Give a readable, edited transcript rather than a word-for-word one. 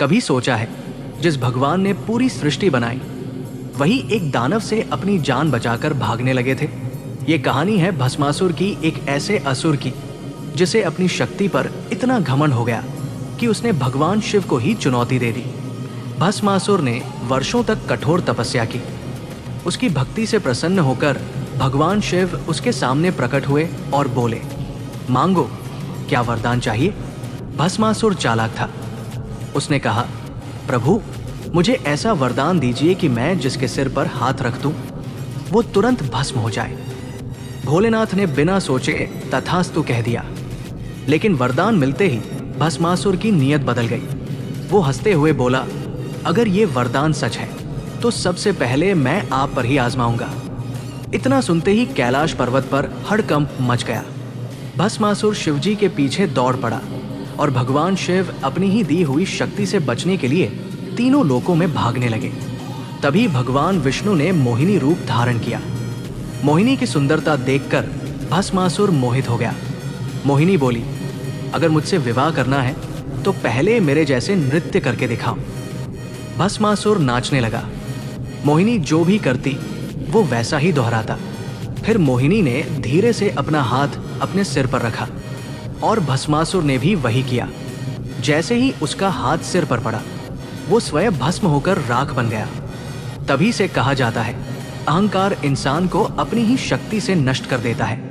कभी सोचा है, जिस भगवान ने पूरी सृष्टि बनाई वही एक दानव से अपनी जान बचाकर भागने लगे थे। ये कहानी है भस्मासुर की, एक ऐसे असुर की जिसे अपनी शक्ति पर इतना घमंड हो गया कि उसने भगवान शिव को ही चुनौती दे दी। भस्मासुर ने वर्षों तक कठोर तपस्या की। उसकी भक्ति से प्रसन्न होकर भगवान शिव उसके सामने प्रकट हुए और बोले, मांगो, क्या वरदान चाहिए? भस्मासुर चालाक था। उसने कहा, प्रभु, मुझे ऐसा वरदान दीजिए कि मैं जिसके सिर पर हाथ रख दूं वो तुरंत भस्म हो जाए। भोलेनाथ ने बिना सोचे तथास्तु कह दिया। लेकिन वरदान मिलते ही भस्मासुर की नीयत बदल गई। वो हंसते हुए बोला, अगर ये वरदान सच है तो सबसे पहले मैं आप पर ही आजमाऊंगा। इतना सुनते ही कैलाश पर्वत पर हड़कंप मच गया। भस्मासुर शिवजी के पीछे दौड़ पड़ा और भगवान शिव अपनी ही दी हुई शक्ति से बचने के लिए तीनों लोकों में भागने लगे। तभी भगवान विष्णु ने मोहिनी रूप धारण किया। मोहिनी की सुंदरता देखकर भस्मासुर मोहित हो गया। मोहिनी बोली, अगर मुझसे विवाह करना है तो पहले मेरे जैसे नृत्य करके दिखाओ। भस्मासुर नाचने लगा। मोहिनी जो भी करती वो वैसा ही दोहराता। फिर मोहिनी ने धीरे से अपना हाथ अपने सिर पर रखा और भस्मासुर ने भी वही किया। जैसे ही उसका हाथ सिर पर पड़ा वो स्वयं भस्म होकर राख बन गया। तभी से कहा जाता है, अहंकार इंसान को अपनी ही शक्ति से नष्ट कर देता है।